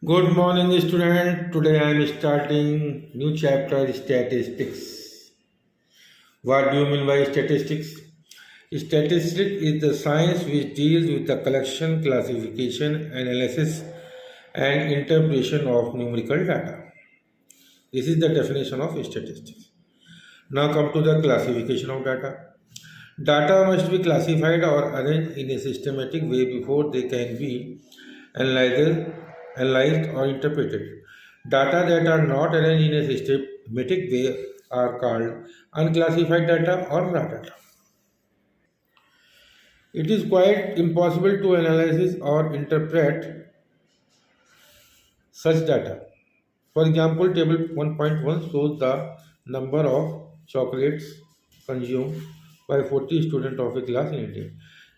Good morning, student. Today I am starting new chapter statistics. What do you mean by statistics? Statistics is the science which deals with the collection, classification, analysis, and interpretation of numerical data. This is the definition of statistics. Now come to the classification of data. Data must be classified or arranged in a systematic way before they can be analyzed, analyzed or interpreted. Data that are not arranged in a systematic way are called unclassified data or raw data. It is quite impossible to analyze or interpret such data. For example, table 1.1 shows the number of chocolates consumed by 40 students of a class in India.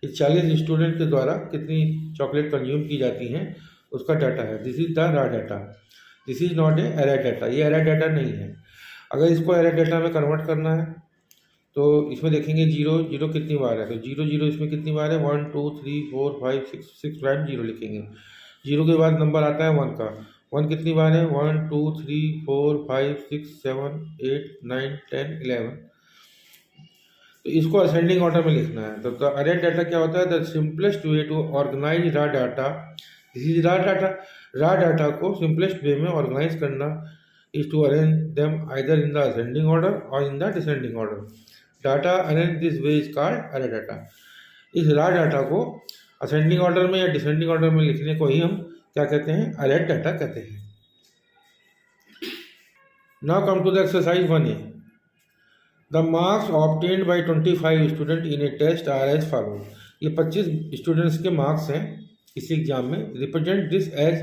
इस 40 student के द्वारा कितनी chocolate consume की जाती हैं उसका data है. This is the रा data. This is not a array data. ये एरे डाटा नहीं है. अगर इसको एरे डाटा में कन्वर्ट करना है तो इसमें देखेंगे जीरो जीरो कितनी बार है, तो जीरो जीरो इसमें कितनी बार है, 1 2 3 4 5 6 टाइम जीरो लिखेंगे. जीरो के बाद नंबर आता है 1 का. 1 कितनी बार है, 1 2 3 4 5 6 7 8 9 10 11. तो इसको असेंडिंग ऑर्डर में लिखना है. तो अरे डाटा क्या होता है, the simplest way to organize raw data. This is raw data. Raw data को सिंपलेस्ट वे में ऑर्गेनाइज करना is to arrange them either in the ascending order or in the descending order. Data arrange this way is called array data. इस raw data को ascending order में या descending order में लिखने को ही हम क्या कहते हैं, अरे डाटा कहते हैं. Now come to the exercise 1A. The marks obtained by 25 students in a test are as follows. ये 25 स्टूडेंट्स के मार्क्स हैं इस एग्जाम में. Represent this as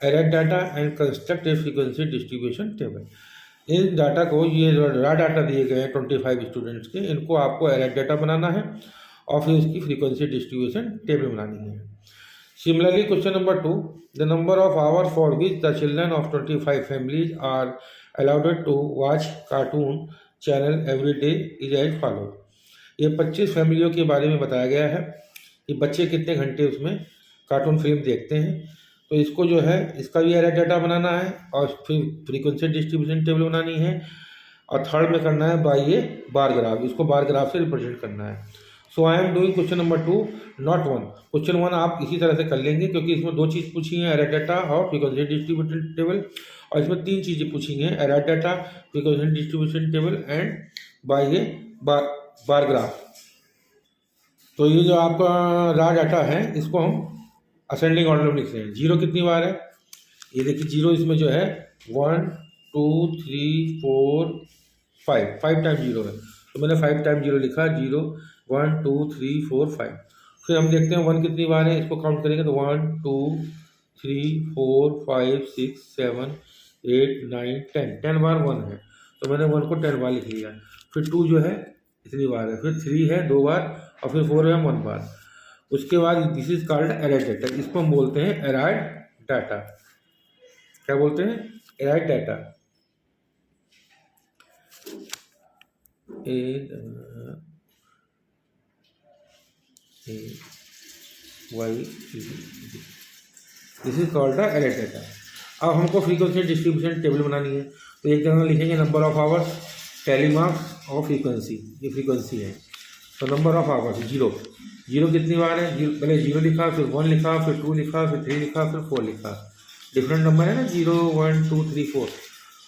array data and construct a frequency distribution table. इन data को, ये रा data दिए गए हैं 25 स्टूडेंट्स के, इनको आपको एरे डाटा बनाना है और फिर उसकी फ्रीक्वेंसी डिस्ट्रीब्यूशन टेबल बनानी है. Similarly question number 2. The number of hours for which the children of 25 families are allowed to watch cartoon channel every day is as follow. ये 25 फैमिलियों के बारे में बताया गया है कि बच्चे कितने घंटे उसमें कार्टून फिल्म देखते हैं. तो इसको जो है, इसका भी एरे डाटा बनाना है और फिर फ्रीक्वेंसी डिस्ट्रीब्यूशन टेबल बनानी है. और थर्ड में करना है बाय ए बार ग्राफ. इसको बार ग्राफ से रिप्रेजेंट करना है. So I am doing question number 2 not 1. Question 1 आप इसी तरह से कर लेंगे क्योंकि इसमें 2 चीज़ पूछी हैं, एरे डाटा और फ्रीक्वेंसी डिस्ट्रीब्यूशन टेबल. और इसमें 3 चीज़ें पूछी हैं, array data, frequency distribution table and by a bar graph. तो ये जो आपका रा डाटा है इसको हम असेंडिंग ऑर्डर में लिख रहे हैं. जीरो कितनी बार है, ये देखिए जीरो इसमें जो है 1 2 3 4 5 टाइम जीरो है. तो मैंने 5 टाइम जीरो लिखा. 0 1 2 3 4 5. फिर हम देखते हैं 1 कितनी बार है, इसको काउंट करेंगे तो 1 2 3 4 5 6 7 8 9 10 बार 1 है. तो मैंने 1 को 10 बार लिख लिया. फिर 2 जो है इतनी बार है, फिर 3 है 2 बार और फिर 4 है 1 बार. उसके बाद this is called array data. इसको हम बोलते हैं एराइड डाटा. क्या बोलते हैं, arid data. This is called the array data. अब हमको फ्रीक्वेंसी डिस्ट्रीब्यूशन टेबल बनानी है. तो एक जगह लिखेंगे number of hours, tally marks और फ्रीक्वेंसी. ये फ्रीक्वेंसी है. तो number of hours zero. Zero कितनी बार है, पहले जीरो लिखा, फिर 1 लिखा, फिर 2 लिखा, फिर 3 लिखा, फिर 4 लिखा. डिफरेंट नंबर है ना, 0 1 2 3 4.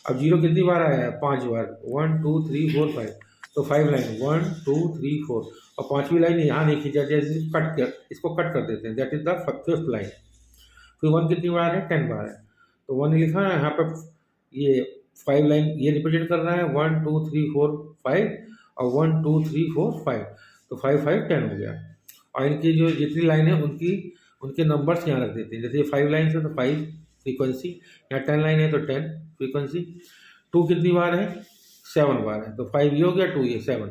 अब जीरो कितनी बार आया है, 5 बार. 1 2 3 4 5. तो 5 लाइन 1 2 3 4. और 5वीं लाइन यहाँ नहीं खींचा जाए, कट कर, इसको कट कर देते हैं. That is the 5th line. फिर 1 कितनी बार है, 10 बार है. तो 1 लिखा है यहाँ पर. ये 5 लाइन ये रिप्रेजेंट कर रहा है 1 2 3 4 5 और 1 2 3 4 5. तो 5 5 10 हो गया. और इनकी जो जितनी लाइन है उनके नंबर्स यहाँ रख देते हैं. जैसे 5 लाइन है तो 5 फ्रीक्वेंसी, यहाँ 10 लाइन है तो 10 फ्रीक्वेंसी. 2 कितनी बार है, 7 बार है. तो 5 ये हो गया, 2 ये 7.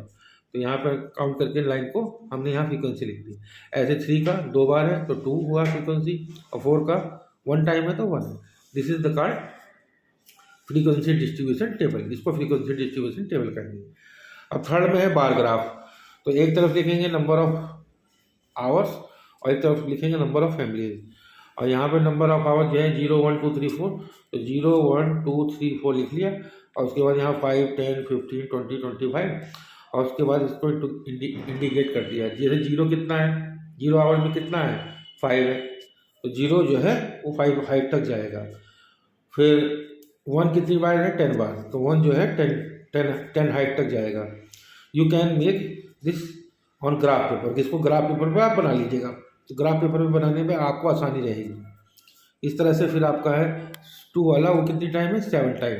तो यहाँ पर काउंट करके लाइन को हमने यहाँ फ्रीक्वेंसी लिख दी. ऐसे 3 का 2 बार है तो 2 हुआ फ्रीक्वेंसी, और 4 का 1 टाइम है तो 1 है. This is the called frequency distribution table. इसको फ्रीक्वेंसी डिस्ट्रीब्यूशन टेबल कहेंगे. अब थर्ड में है बार ग्राफ. तो एक तरफ लिखेंगे नंबर ऑफ आवर्स और एक तरफ लिखेंगे नंबर ऑफ फैमिलीज. और यहाँ पे नंबर ऑफ आवर्स जो है 0 1 2 3 4, तो 0 1 2 3 4 लिख लिया। और उसके बाद यहाँ 5 10 15 20 25, और उसके बाद इसको इंडिकेट कर दिया। जैसे 0 कितना है, 0 आवर में कितना है 5 है, तो 0 जो है वो 5 हाइट तक जाएगा। फिर 1 कितनी बार है 10 बार, तो 1 जो है 10 हाइट तक जाएगा। You can make this on graph paper, इसको ग्राफ पेपर पे आप बना लीजिएगा, तो ग्राफ पेपर पे बनाने में आपको आसानी रहेगी। इस तरह से फिर आपका है 2 वाला, वो कितनी टाइम है 7 टाइम,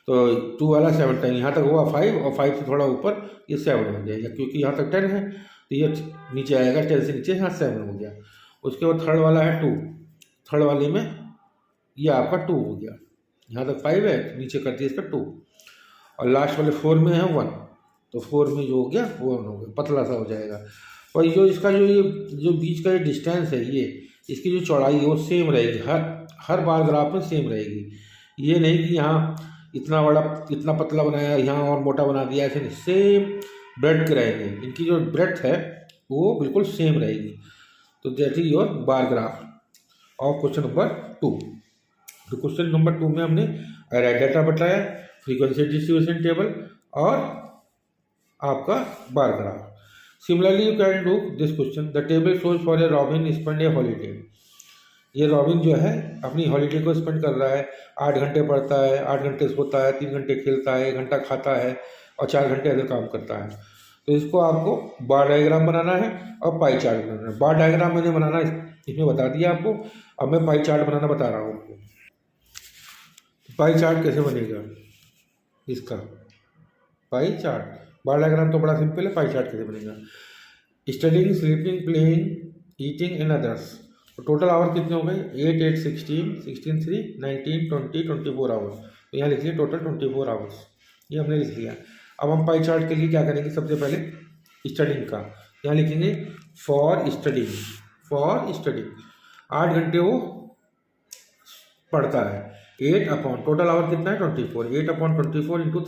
तो 2 वाला 7 टाइम, यहाँ तक हुआ 5, और 5 से थोड़ा ऊपर ये 7 हो जाएगा, क्योंकि यहाँ तक 10 है तो ये नीचे आएगा, 10 से नीचे यहाँ 7 हो गया। उसके बाद थर्ड वाला है 2, थर्ड वाले में ये आपका 2 हो गया, यहाँ तक 5 है, नीचे कर दिया इसका 2, और लास्ट वाले 4 में है 1, तो 4 में जो हो गया वो 1 हो गया, पतला सा हो जाएगा। और जो इसका जो बीच का ये डिस्टेंस है, ये इसकी जो चौड़ाई है वो सेम रहेगी, हर बार ग्राफ में सेम रहेगी। ये नहीं कि यहाँ इतना बड़ा इतना पतला बनाया, यहाँ और मोटा बना दिया, ऐसे नहीं, सेम ब्रेड के रहेंगे, इनकी जो ब्रेड है वो बिल्कुल सेम रहेगी। तो that is your bar graph of question number 2। तो क्वेश्चन नंबर 2 में हमने अरे डाटा बताया, फ्रीक्वेंसी डिस्ट्रीब्यूशन टेबल और आपका bar graph. Similarly you can do this question, the table shows for a robin spend A holiday. ये robin जो है अपनी हॉलीडे को स्पेंड कर रहा है, 8 घंटे पढ़ता है, 8 घंटे सोता है, 3 घंटे खेलता है, 1 घंटा खाता है और 4 घंटे अदर काम करता है। तो इसको आपको बार डायग्राम बनाना है और पाई चार्ट बनाना है। बार डायग्राम मैंने बनाना इसमें बता दिया आपको, अब मैं पाई चार्ट बनाना बता रहा हूँ आपको। पाई चार्ट कैसे बनेगा इसका, पाई चार्ट, बार डायग्राम तो बड़ा सिंपल है, पाई चार्ट कैसे बनेगा। Studying, sleeping, playing, eating and others, तो टोटल आवर कितने हो गए 8 8 16 16 3 19 20 24 आवर्स, तो यहाँ लिख लिया टोटल 24 आवर्स, ये हमने लिख लिया। अब हम पाई चार्ट के लिए क्या करेंगे, सबसे पहले स्टडिंग का यहाँ लिखेंगे फॉर स्टडिंग, फॉर स्टडिंग 8 घंटे वो पढ़ता है, 8 अपॉन टोटल आवर कितना है 24, 8 अपॉन 24 इंटू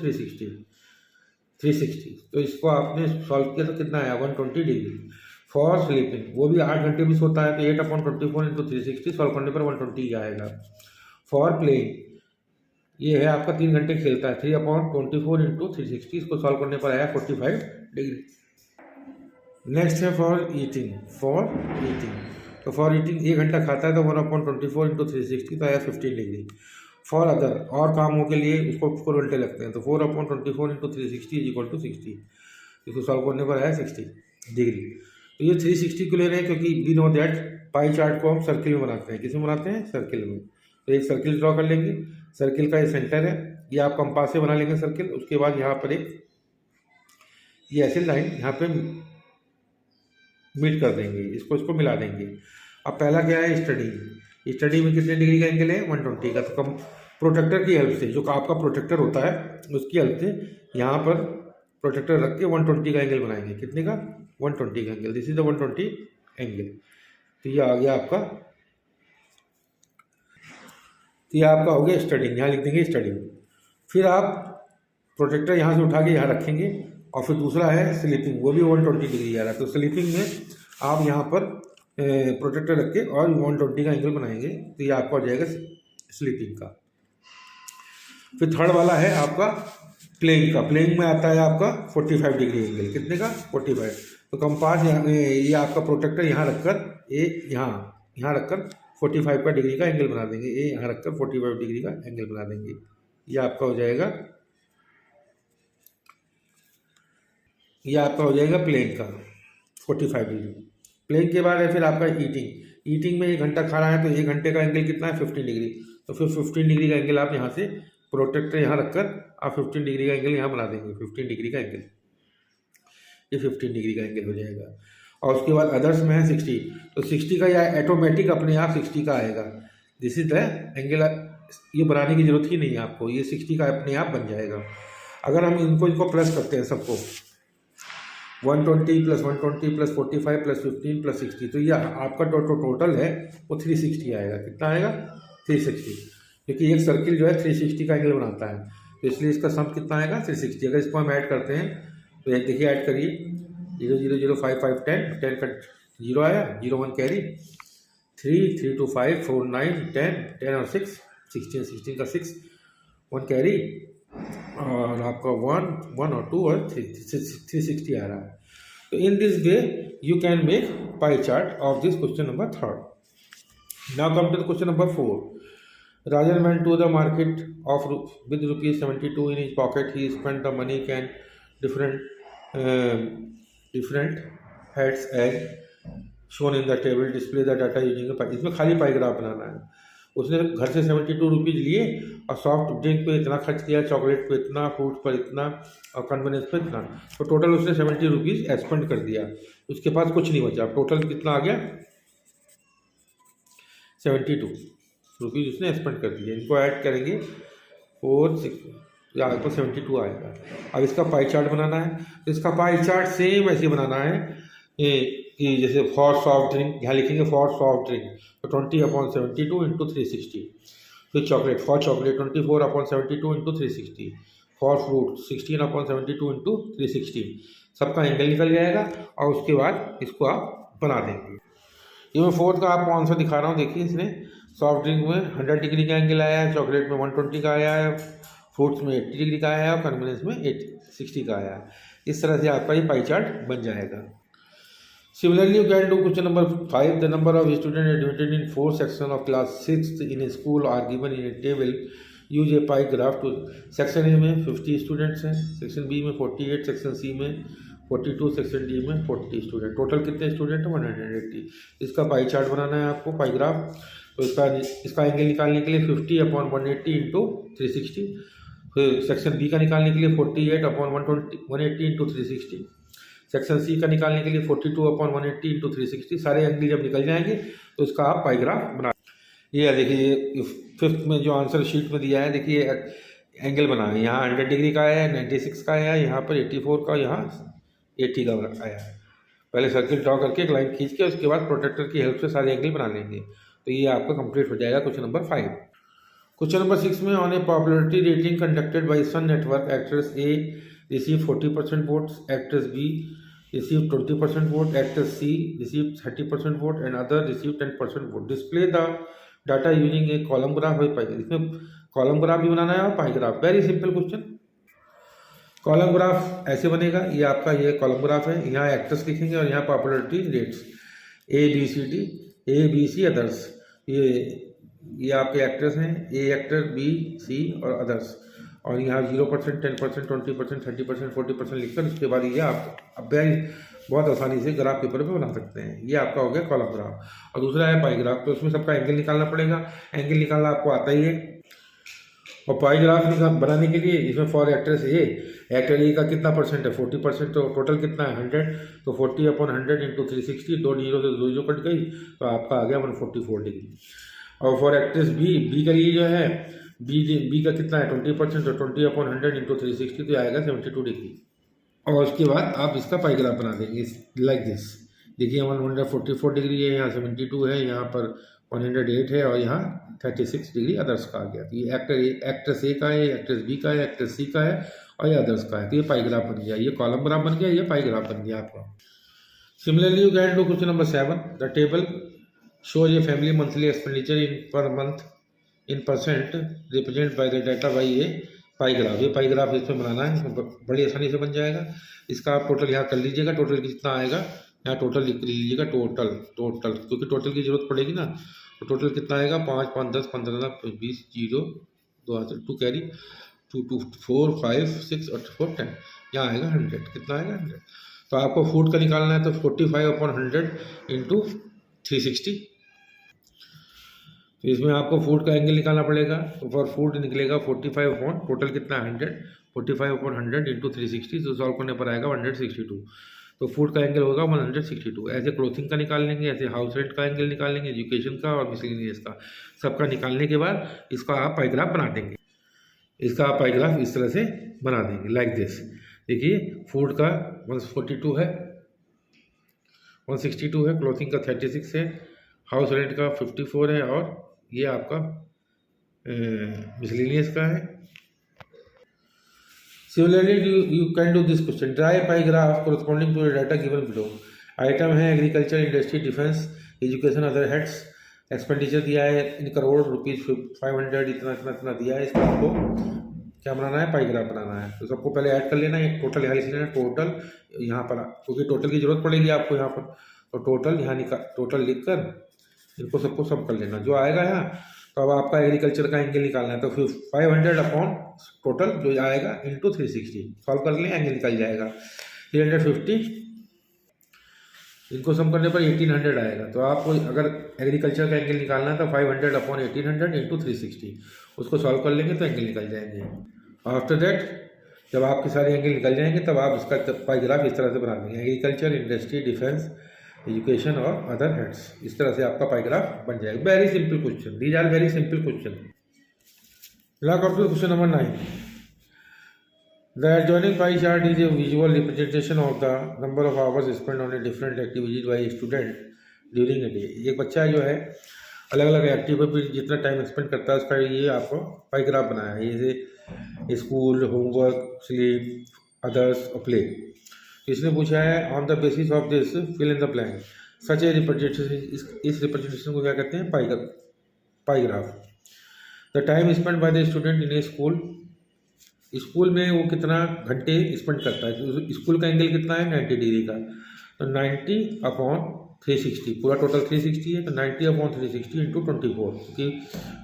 360, तो इसको आपने सॉल्व किया तो कितना आया 120 डिग्री। फॉर स्लीपिंग, वो भी 8 घंटे भी सोता है, तो 8 अपॉन 24 इंटू 360 सॉल्व करने पर 120 आएगा। फॉर प्लेइंग, ये है आपका 3 घंटे खेलता है, 3 अपॉन 24 इंटू 360, इसको सॉल्व करने पर आया 45 डिग्री। नेक्स्ट है फॉर ईटिंग, फॉर ईटिंग, तो फॉर ईटिंग 1 घंटा खाता है तो 1 अपॉन 24 इंटू 360 तो आया 15 डिग्री। फॉर अदर, और कामों के लिए उसको 4 घंटे लगते हैं, तो 4 upon 24 into 360 is equal to 60, इसको सॉल्व करने पर आया 60 डिग्री। तो ये 360 को ले रहे हैं क्योंकि we know that pie chart को हम सर्किल में बनाते हैं, किसमें बनाते हैं सर्किल में। तो एक सर्किल ड्रॉ कर लेंगे, सर्किल का ये सेंटर है, ये आप कंपास से बना लेंगे सर्किल। उसके बाद यहाँ पर एक ये ऐसे लाइन यहाँ पे मीट कर देंगे, इसको मिला देंगे। अब पहला क्या है स्टडी, स्टडी में कितने डिग्री का एंगल है 120 का, तो कम प्रोटेक्टर की हेल्प से, जो आपका प्रोटेक्टर होता है उसकी हेल्प से यहाँ पर प्रोटेक्टर रख के 120 का एंगल बनाएंगे। कितने का 120 का angle, this is the 120 angle. तो ये आ गया आपका, तो ये आपका हो गया स्टडिंग, यहाँ लिख देंगे स्टडिंग। फिर आप प्रोटेक्टर यहाँ से उठा के यहाँ रखेंगे, और फिर दूसरा है स्लीपिंग, वो भी 120 डिग्री आ रहा है। तो स्लीपिंग में आप यहाँ पर प्रोटेक्टर रख के और 120 का एंगल बनाएंगे, तो ये आपका हो जाएगा स्लीपिंग का। फिर थर्ड वाला है आपका प्लेइंग का, प्लेइंग में आता है आपका 45 डिग्री एंगल, कितने का 45। तो कंपास ये आपका प्रोटेक्टर यहाँ रखकर यहाँ रखकर 45 का डिग्री का एंगल बना देंगे, ये यहाँ रखकर 45 डिग्री का एंगल बना देंगे, ये आपका हो जाएगा, ये आपका हो जाएगा प्लेइंग का 45 डिग्री। प्लेइंग के बाद है फिर आपका ईटिंग, ईटिंग में 1 घंटा खा रहा है तो 1 घंटे का एंगल कितना है 15 डिग्री। तो फिर 15 डिग्री का एंगल आप यहाँ से प्रोटेक्टर यहाँ रखकर आप 15 डिग्री का एंगल यहाँ बना देंगे, 15 डिग्री का एंगल, ये 15 डिग्री का एंगल हो जाएगा। और उसके बाद अदर्स में है 60, तो 60 का या ऑटोमेटिक अपने आप 60 का आएगा, दिस इज द एंगल, ये बनाने की जरूरत ही नहीं है आपको, ये 60 का अपने आप बन जाएगा। अगर हम इनको प्लस करते हैं सबको 120 प्लस 120 प्लस 45 प्लस 15 प्लस 60, तो ये आपका टोटल है वो 360 आएगा। कितना आएगा 360, क्योंकि एक सर्किल जो है 360 का एंगल बनाता है, तो इसलिए इसका सम कितना आएगा 360। अगर इसको हम ऐड करते हैं तो एक देखिए ऐड करिए 0 0 0 5 5 10 10 का 0 आया, 0 1 कैरी, 3 to 5 4 9 10 और 6 16 का 6 1 कैरी और आपका 1 और 2 और 360 आ रहा है. तो in this way you can make pie chart of this question number 3. Now come to the question number 4. Rajan went to the market with rupees 72 in his pocket. He spent the money can different heads as shown in the table. Display the data using a pie. इसमें खाली पाई graph बनाना है. उसने घर से 72 rupees लिए और soft drink पे इतना खर्च किया, चॉकलेट पे इतना, फ्रूट पर इतना और कन्वीनियंस पे इतना. तो टोटल उसने 70 रुपीज़ एक्सपेंड कर दिया. उसके पास कुछ नहीं बचा. टोटल कितना आ गया? 72 रुपीज़ उसने एक्सपेंड कर दिया. इनको ऐड करेंगे 4 6 आपको 72 आएगा. अब इसका पाई चार्ट बनाना है. तो इसका पाई चार्ट सेम ऐसे बनाना है कि जैसे फॉर सॉफ्ट ड्रिंक, यहाँ लिखेंगे फॉर सॉफ्ट ड्रिंक तो 20/72 इंटू 360. फिर chocolate, for chocolate 24/72 into 360. For fruit 16/72 into 360. सबका एंगल निकल जाएगा और उसके बाद इसको आप बना देंगे. ये मैं फोर्थ का आपको आंसर दिखा रहा हूँ. देखिए इसने सॉफ्ट ड्रिंक में 100 डिग्री का एंगल आया है, चॉकलेट में 120 का आया है, फ्रूट्स में 80 डिग्री का आया है और कन्वीनियंस में 60 का आया है. इस तरह से आपका ये पाई चार्ट बन जाएगा. Similarly, you can do question number 5. The number of students admitted in 4 sections of class 6th in a school are given in a table. Use a pie graph to section A में 50 students हैं, section B में 48, section C में 42, section D में 40 student. Total कितने student हैं? 180. इसका pie chart बनाना है आपको, पाई ग्राफ. तो इसका एंगल निकालने के लिए 50/180 इंटू 360. फिर सेक्शन B का निकालने के लिए 48/180 इंटू 360. सेक्शन C का निकालने के लिए 42/180 इंटू 360. सारे एंगल जब निकल जाएंगे तो इसका आप पाई ग्राफ बना. ये देखिए फिफ्थ में जो आंसर शीट में दिया है, देखिए एंगल बना है. यहाँ 100 डिग्री का आया है, 96 का आया है, यहाँ पर 84 का, यहाँ 80 का आया है. पहले सर्किल ड्रॉ करके एक लाइन खींच के उसके बाद प्रोटेक्टर की हेल्प से सारे एंगल बना लेंगे. तो ये आपका कंप्लीट हो जाएगा क्वेश्चन नंबर 5. क्वेश्चन नंबर 6 में on a popularity rating conducted by Sun Network, actress A received 40% votes, actress B received 20% vote, actress C received 30% vote and other received 10% vote. Display the data using a column graph by pie. इसमें column graph भी बनाना है और pie graph. Very simple question. Column graph ऐसे बनेगा. ये आपका ये कॉलम ग्राफ है. यहाँ एक्ट्रेस लिखेंगे और यहाँ popularity rates A B C others. ये आपके एक्ट्रेस हैं, A एक्टर, B C और अदर्स. और यहाँ 0%, 10%, 20%, 30%, 40% लिखकर उसके बाद ये आप अब बहुत आसानी से ग्राफ पेपर पे बना सकते हैं. ये आपका हो गया कॉलम ग्राफ. और दूसरा है पाई ग्राफ. तो उसमें सबका एंगल निकालना पड़ेगा. एंगल निकालना आपको आता ही है. और पाई ग्राफ बनाने के लिए इसमें फॉर एक्ट्रेस ए, एक्टर ए का कितना परसेंट है? 40%. तो टोटल कितना है? 100. तो 40/100 इंटू 360. 2 जीरो से 2 जीरो कट गई तो आपका आ गया 144 डिग्री. और फॉर एक्ट्रेस बी का लिए जो है बी का कितना है? 20%. तो 20/100 इंटू 360 तो आएगा 72 डिग्री. और उसके बाद आप इसका पाई ग्राफ बना देंगे लाइक दिस. देखिए 144 डिग्री है, यहाँ 72 है, यहाँ पर 108 है और यहाँ 36 डिग्री अदर्स का आ गया. तो ये एक्ट्रेस ए का है, एक्ट्रेस बी का है, एक्ट्रेस सी का है और ये अदर्स का है. तो ये पाई ग्राफ बन गया. ये कॉलम ग्राफ बन गया, ये पाई ग्राफ बन गया आपका. Similarly you can do question number 7. The table shows a family monthly expenditure in per month in percent represented by the data by a pi graph. ये पाई ग्राफ इसमें बनाना है, बड़ी आसानी से बन जाएगा. इसका आप टोटल यहाँ कर लीजिएगा. टोटल कितना आएगा यहाँ टोटल लिख लीजिएगा. टोटल क्योंकि टोटल की जरूरत पड़ेगी ना. तो टोटल कितना आएगा? 5 5 10 15 20 0 2 कैरी 2 2 4 5 6 और 4 10. यहाँ आएगा 100. कितना आएगा? 100. तो आपको फूड का निकालना है. तो 45/100 इंटू 360. तो इसमें आपको फूड का एंगल निकालना पड़ेगा. तो फॉर फूड निकलेगा 45 टोटल कितना 100. 45/100 इंटू 360. तो सॉल्व करने पर आएगा 162. तो फूड का एंगल होगा 162. ऐसे क्लोथिंग का निकाल लेंगे, ऐसे हाउस रेंट का एंगल निकाल लेंगे, एजुकेशन का और मिसलेनियस का. सबका निकालने के बाद इसका आप पाई ग्राफ बना देंगे. इसका आप पाई ग्राफ इस तरह से बना देंगे लाइक दिस. देखिए फूड का 142 है, 162 है, क्लोथिंग का 36 है, हाउस रेंट का 54 है और ये आपका मिसलेनियस का है. Similarly you can do this question. Draw pie graph corresponding to the data given below. Item है agriculture, industry, defence, education, other heads. Expenditure दिया है इन करोड़ रुपीज़ 500, इतना इतना इतना दिया है। इसका आपको क्या बनाना है, पाईग्राफ बनाना है। तो सबको पहले ऐड कर लेना है, टोटल यहाँ लिख लेना है, टोटल यहाँ पर, क्योंकि टोटल की जरूरत पड़ेगी आपको यहाँ पर। तो टोटल यहाँ टोटल लिख कर इनको सबको सब कर लेना जो आएगा यहाँ। तो अब आपका एग्रीकल्चर का एंगल निकालना है, तो फिर 500 अपॉन टोटल जो आएगा इंटू 360 सॉल्व कर लें, एंगल निकल जाएगा 350। इनको सम करने पर 1800 आएगा। तो आपको अगर एग्रीकल्चर का एंगल निकालना है तो 500 अपॉन 1800 इंटू 360 उसको सॉल्व कर लेंगे तो एंगल निकल जाएंगे। आफ्टर दैट जब आपके सारे एंगल निकल जाएंगे तब आप इसका पाईग्राफ इस तरह से बना देंगे, एग्रीकल्चर, इंडस्ट्री, डिफेंस, एजुकेशन और अदर हेड्स। इस तरह से आपका पाईग्राफ बन जाएगा। Very simple question, these are very simple question. Lock of question number 9। The adjoining pie chart is a visual representation of the number of hours spent on a different activity by a student during a day। एक बच्चा जो है अलग अलग activity पर जितना time spend करता है उसका ये आपको पाईग्राफ बनाया है, जैसे स्कूल, होमवर्क, स्लीप, अदर्स और प्ले। इसने पूछा है on the basis of this fill in the blank such a representation. इस रिप्रेजेंटेशन को क्या कहते हैं, pie graph. The time spend by the student in a school, school में वो कितना घंटे स्पेंड करता है, तो स्कूल का एंगल कितना है 90 डिग्री का। तो 90 अपॉन 360, पूरा टोटल 360 है, तो 90 अपॉन 360 इंटू 24, क्योंकि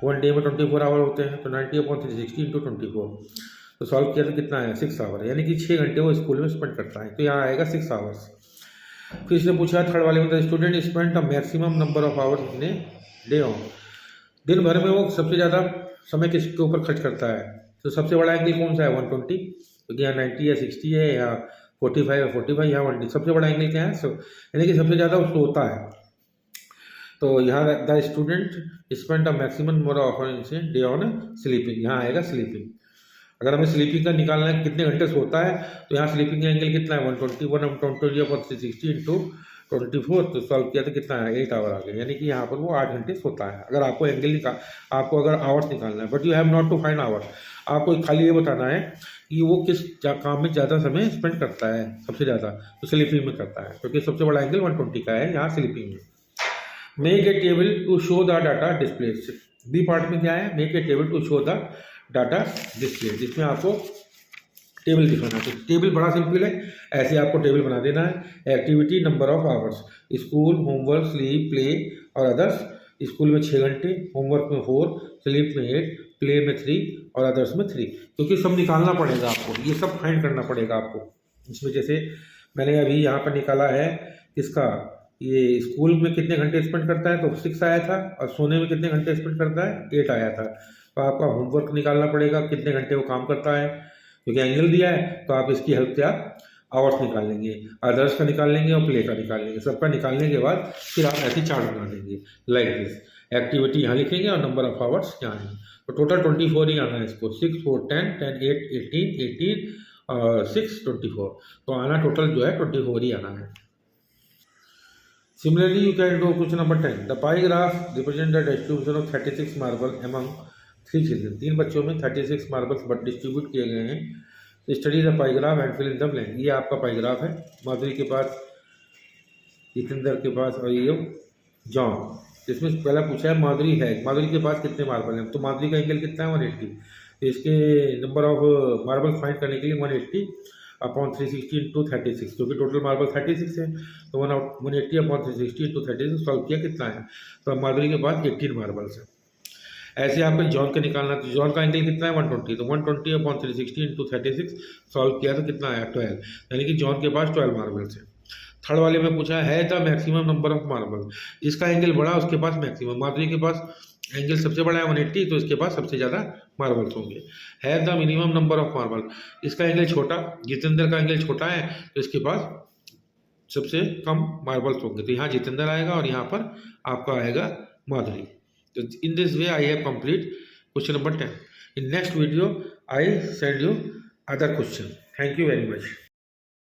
1 डे में 24 आवर होते हैं। तो 90 अपॉन 360 इंटू 24, तो सॉल्व किया तो कितना है 6 आवर, यानी कि 6 घंटे वो स्कूल में स्पेंड करता है। तो यहाँ आएगा 6 आवर्स। फिर इसने पूछा थर्ड वाले में, the student spend the maximum number of hours in a day on. दिन भर में वो सबसे ज़्यादा समय किसके ऊपर खर्च करता है, तो सबसे बड़ा एंगल कौन सा है 120, क्योंकि यहाँ 90 या 60 है, या 45 या 45, यहाँ 120। सबसे बड़ा एंगल क्या है, यानी कि सबसे ज़्यादा उसको होता है। तो यहाँ the student spend the maximum number of day on sleeping, यहाँ आएगा स्लीपिंग। अगर हमें स्लीपिंग का निकालना है कितने घंटे सोता है, तो यहाँ स्लीपिंग का एंगल कितना है 120 इंटू 24, तो सॉल्व किया तो कितना है 8 आवर आ गया, यानी कि यहाँ पर वो 8 घंटे सोता है। अगर आपको आपको अगर आवर्स निकालना है, but you have not to find hour, आपको खाली ये बताना है कि वो किस काम में ज़्यादा समय स्पेंड करता है, सबसे ज़्यादा तो स्लीपिंग में करता है, क्योंकि सबसे बड़ा एंगल 120 का है यहाँ स्लीपिंग में। Make a table to show the data display, B part में क्या है, make a table to show the data display, जिसमें आपको टेबल दिखाना है। तो टेबल बड़ा सिंपल है, ऐसे आपको टेबल बना देना है। Activity, number of hours, school, homework, sleep, play और अदर्स। स्कूल में 6 घंटे, होमवर्क में 4, स्लीप में 8, प्ले में 3 और अदर्स में 3, क्योंकि सब निकालना पड़ेगा आपको, ये सब फाइंड करना पड़ेगा आपको। इसमें जैसे मैंने अभी यहाँ पर निकाला है इसका, ये स्कूल में कितने घंटे स्पेंड करता है तो 6 आया था, और सोने में कितने घंटे स्पेंड करता है 8 आया था। तो आपका होमवर्क निकालना पड़ेगा कितने घंटे वो काम करता है, क्योंकि एंगल दिया है, तो आप इसकी हेल्प से आप आवर्स निकाल लेंगे, अदर्स का निकाल लेंगे और प्ले का निकाल लेंगे। सबका निकालने के बाद फिर आप ऐसी चार्ट बना देंगे लाइक दिस। एक्टिविटी यहाँ लिखेंगे और नंबर ऑफ आवर्स यहाँ है। तो टोटल 24 ही आना है इसको, 6, 4, 10, 10, 8, 18 और 6, 24। तो आना टोटल जो है 24 ही आना है। Similarly, you can do question number 10. The pie graph represents the distribution of 36 marble among 3 children. 3 बच्चों में 36 मार्बल्स बट डिस्ट्रीब्यूट किए गए हैं। Study the pie graph and fill in the blank. ये आपका पाई ग्राफ है, माधुरी के पास, जितेंद्र के पास और ये जॉन। इसमें पहला पूछा है माधुरी है, माधुरी के पास कितने मार्बल हैं, तो माधुरी का एंगल कितना है 180। तो इसके नंबर ऑफ मार्बल फाइंड करने के लिए 180 अपॉन 360 इंटू 36, क्योंकि टोटल मार्बल 36 है, तो 180 अपॉन 360 इंटू 36 सॉल्व किया कितना है, तो माधुरी के पास 18 मार्बल्स है। ऐसे आपको जॉन का निकालना, तो जॉन का एंगल कितना है 120, तो 120 अपॉन 360 इंटू 36 सॉल्व किया तो कितना है 12, यानी कि जॉन के पास 12 मार्बल्स है। थर्ड वाले में पूछा है the maximum number of marble, इसका एंगल बड़ा उसके पास मैक्सिमम, माधुरी के पास एंगल सबसे बड़ा है 180, तो इसके पास सबसे ज़्यादा मार्बल्स होंगे। है the minimum number of marble, इसका एंगल छोटा, जितेंद्र का एंगल छोटा है, तो इसके पास सबसे कम मार्बल्स होंगे। तो यहाँ जितेंद्र आएगा और यहाँ पर आपका आएगा माधुरी। So in this way I have complete question number 10. In next video I send you other question. Thank you very much.